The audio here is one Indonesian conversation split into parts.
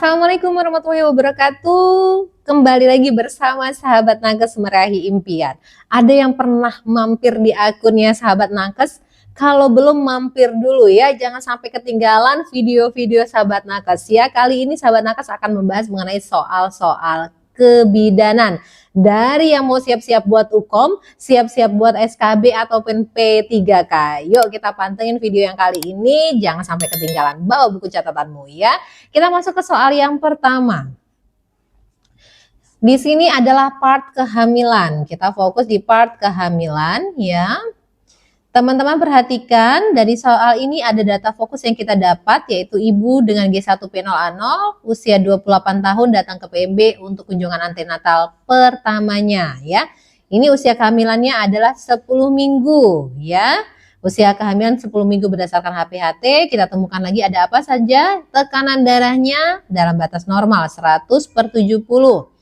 Assalamualaikum warahmatullahi wabarakatuh. Kembali lagi bersama sahabat Nakes meraih impian. Ada yang pernah mampir di akunnya sahabat Nakes? Kalau belum, mampir dulu ya, jangan sampai ketinggalan video-video sahabat Nakes ya. Kali ini sahabat Nakes akan membahas mengenai soal-soal kebidanan. Dari yang mau siap-siap buat UKOM, siap-siap buat SKB ataupun P3K. Yuk kita pantengin video yang kali ini, jangan sampai ketinggalan. Bawa buku catatanmu ya. Kita masuk ke soal yang pertama. Di sini adalah part kehamilan. Kita fokus di part kehamilan ya. Teman-teman perhatikan, dari soal ini ada data fokus yang kita dapat, yaitu ibu dengan G1P0A0, usia 28 tahun datang ke PMB untuk kunjungan antenatal pertamanya ya. Ini usia kehamilannya adalah 10 minggu ya. Usia kehamilan 10 minggu berdasarkan HPHT, kita temukan lagi ada apa saja. Tekanan darahnya dalam batas normal 100/70.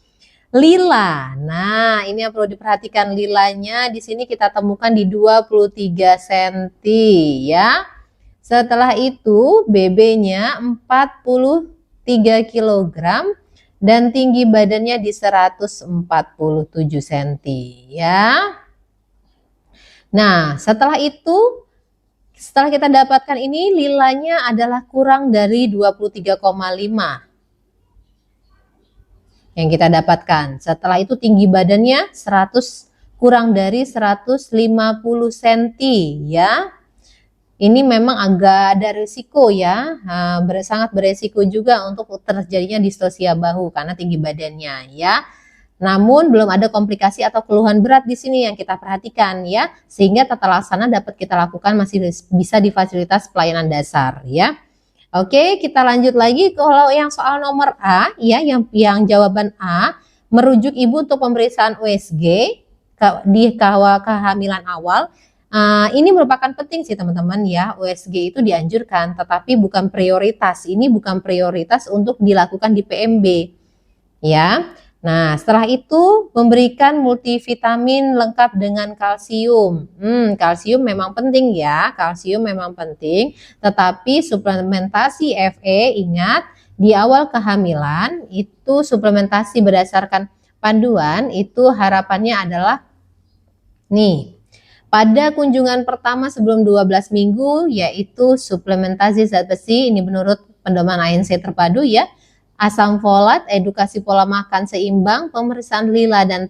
Lila, nah ini yang perlu diperhatikan, lilanya di sini kita temukan di 23 cm ya. Setelah itu BB-nya 43 kg dan tinggi badannya di 147 cm ya. Nah setelah itu, setelah kita dapatkan ini, lilanya adalah kurang dari 23,5 yang kita dapatkan. Setelah itu tinggi badannya kurang dari 150 cm ya. Ini memang agak ada risiko ya, sangat beresiko juga untuk terjadinya distosia bahu karena tinggi badannya ya. Namun belum ada komplikasi atau keluhan berat di sini yang kita perhatikan ya, sehingga tata laksana dapat kita lakukan masih bisa di fasilitas pelayanan dasar ya. Oke, kita lanjut lagi. Kalau yang soal nomor A ya, yang jawaban A, merujuk ibu untuk pemeriksaan USG di kawal kehamilan awal. Ini merupakan penting sih teman-teman ya. USG itu dianjurkan, tetapi bukan prioritas. Ini bukan prioritas untuk dilakukan di PMB ya. Nah, setelah itu memberikan multivitamin lengkap dengan kalsium. Kalsium memang penting ya, kalsium memang penting. Tetapi suplementasi Fe, ingat di awal kehamilan itu suplementasi berdasarkan panduan itu harapannya adalah nih. Pada kunjungan pertama sebelum 12 minggu yaitu suplementasi zat besi, ini menurut pedoman ANC terpadu ya. Asam folat, edukasi pola makan seimbang, pemeriksaan lila dan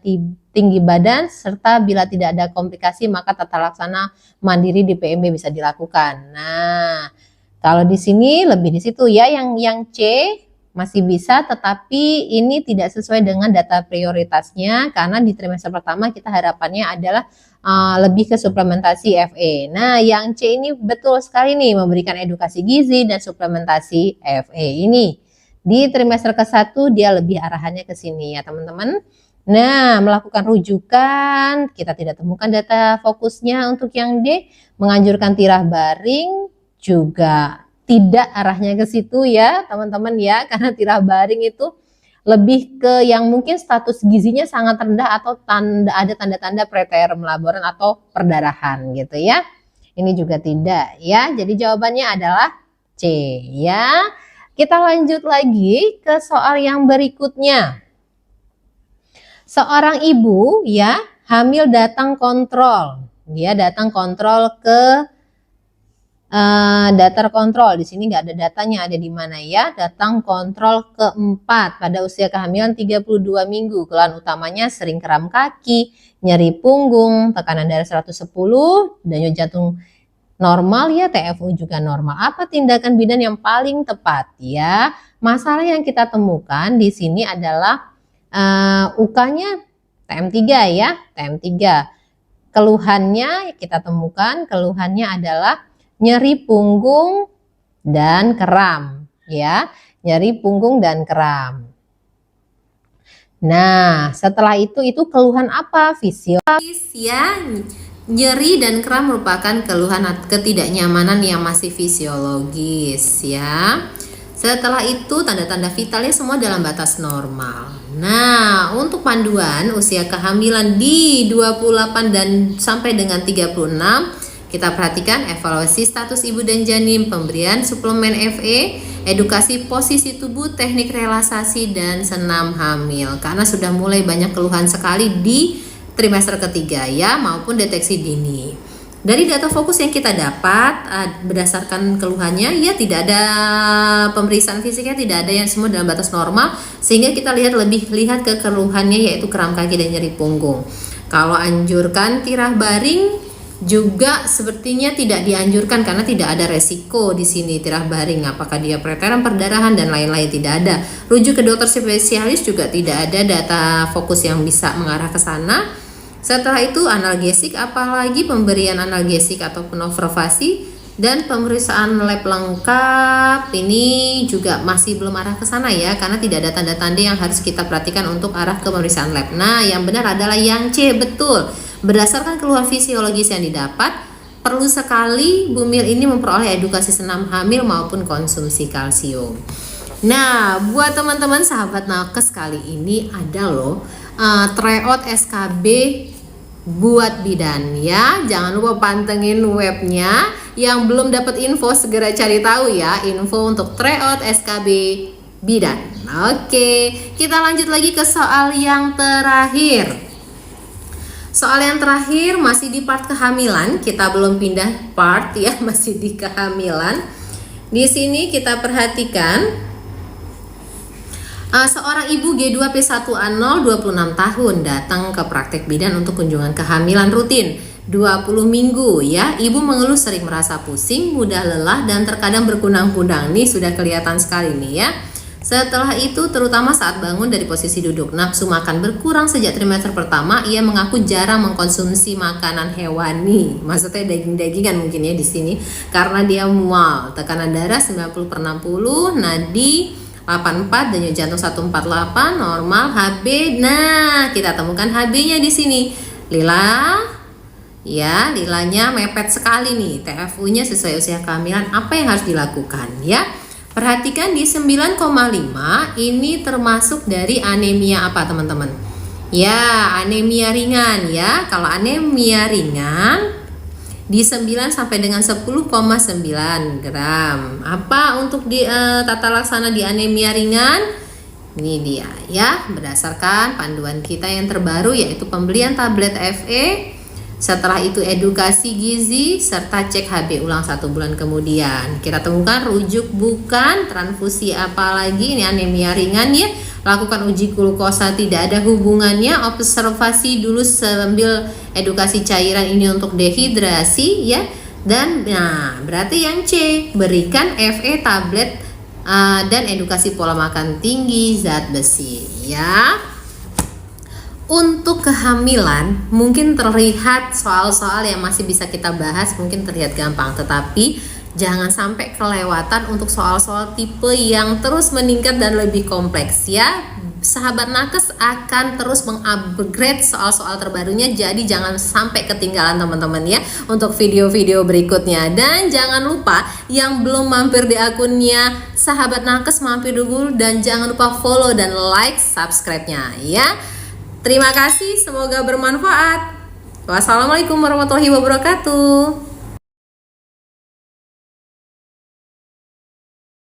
tinggi badan, serta bila tidak ada komplikasi maka tata laksana mandiri di PMB bisa dilakukan. Nah, kalau di sini lebih di situ ya, yang C masih bisa, tetapi ini tidak sesuai dengan data prioritasnya karena di trimester pertama kita harapannya adalah lebih ke suplementasi Fe. Nah, yang C ini betul sekali nih, memberikan edukasi gizi dan suplementasi Fe ini. Di trimester ke-1 dia lebih arahannya ke sini ya teman-teman. Nah, melakukan rujukan, kita tidak temukan data fokusnya untuk yang D. Menganjurkan tirah baring juga tidak arahnya ke situ ya teman-teman ya. Karena tirah baring itu lebih ke yang mungkin status gizinya sangat rendah atau ada tanda-tanda preterm laboran atau perdarahan gitu ya. Ini juga tidak ya. Jadi jawabannya adalah C ya. Kita lanjut lagi ke soal yang berikutnya. Seorang ibu ya hamil datang kontrol. Dia datang kontrol ke datar kontrol. Di sini nggak ada datanya, ada di mana ya? Datang kontrol keempat pada usia kehamilan 32 minggu. Keluhan utamanya sering kram kaki, nyeri punggung, tekanan darah 110, denyut jantung normal ya, TFU juga normal. Apa tindakan bidan yang paling tepat ya? Masalah yang kita temukan di sini adalah UK-nya TM3 ya, TM3. Keluhannya kita temukan, keluhannya adalah nyeri punggung dan kram ya, nyeri punggung dan kram. Nah, setelah itu keluhan apa? Fisiologis ya. Nyeri dan kram merupakan keluhan ketidaknyamanan yang masih fisiologis ya. Setelah itu tanda-tanda vitalnya semua dalam batas normal. Nah, untuk panduan usia kehamilan di 28 dan sampai dengan 36 Kita perhatikan evaluasi status ibu dan janin, pemberian suplemen FE, edukasi posisi tubuh, teknik relaksasi, dan senam hamil. Karena sudah mulai banyak keluhan sekali di trimester ketiga ya, maupun deteksi dini. Dari data fokus yang kita dapat berdasarkan keluhannya ya, tidak ada pemeriksaan fisiknya, tidak ada, yang semua dalam batas normal, sehingga kita lihat ke keluhannya, yaitu kram kaki dan nyeri punggung. Kalau anjurkan tirah baring juga sepertinya tidak dianjurkan karena tidak ada resiko di sini tirah baring, apakah dia preteran, perdarahan, dan lain-lain, tidak ada. Rujuk ke dokter spesialis juga tidak ada data fokus yang bisa mengarah ke sana. Setelah itu analgesik, apalagi pemberian analgesik ataupun observasi dan pemeriksaan lab lengkap ini juga masih belum arah ke sana ya, karena tidak ada tanda-tanda yang harus kita perhatikan untuk arah ke pemeriksaan lab. Nah, yang benar adalah yang C, betul. Berdasarkan keluhan fisiologis yang didapat, perlu sekali Bumil ini memperoleh edukasi senam hamil maupun konsumsi kalsium. Nah, buat teman-teman sahabat nakes, kali ini ada loh tryout SKB buat bidan ya. Jangan lupa pantengin webnya. Yang belum dapat info segera cari tahu ya, info untuk tryout SKB bidan. Oke, kita lanjut lagi ke soal yang terakhir. Soal yang terakhir masih di part kehamilan, kita belum pindah part ya, masih di kehamilan. Di sini kita perhatikan seorang ibu G2P1A0 26 tahun datang ke praktek bidan untuk kunjungan kehamilan rutin 20 minggu ya. Ibu mengeluh sering merasa pusing, mudah lelah, dan terkadang berkunang-kunang. Nih sudah kelihatan sekali nih ya. Setelah itu, terutama saat bangun dari posisi duduk, nafsu makan berkurang sejak trimester pertama. Ia mengaku jarang mengkonsumsi makanan hewani, maksudnya daging-dagingan mungkin ya di sini, karena dia mual. Tekanan darah 90/60, nadi 84, denyut jantung 148, normal. HB, nah kita temukan HB-nya di sini. Lila, ya lilanya mepet sekali nih. TFU-nya sesuai usia kehamilan. Apa yang harus dilakukan ya? Perhatikan di 9,5 ini termasuk dari anemia apa teman-teman? Ya, anemia ringan ya. Kalau anemia ringan di 9 sampai dengan 10,9 gram. Apa untuk di tata laksana di anemia ringan? Ini dia ya, berdasarkan panduan kita yang terbaru, yaitu pembelian tablet FE. Setelah itu edukasi gizi serta cek HB ulang 1 bulan kemudian. Kita temukan rujuk bukan, transfusi apalagi, ini anemia ringan ya. Lakukan uji glukosa, tidak ada hubungannya. Observasi dulu sambil edukasi cairan ini untuk dehidrasi ya. Dan nah berarti yang C, berikan FE tablet dan edukasi pola makan tinggi zat besi ya. Untuk kehamilan mungkin terlihat soal-soal yang masih bisa kita bahas, mungkin terlihat gampang, tetapi jangan sampai kelewatan untuk soal-soal tipe yang terus meningkat dan lebih kompleks ya. Sahabat nakes akan terus mengupgrade soal-soal terbarunya, jadi jangan sampai ketinggalan teman-teman ya untuk video-video berikutnya. Dan jangan lupa yang belum mampir di akunnya Sahabat Nakes, mampir dulu, dan jangan lupa follow dan like subscribe-nya ya. Terima kasih, semoga bermanfaat. Wassalamualaikum warahmatullahi wabarakatuh.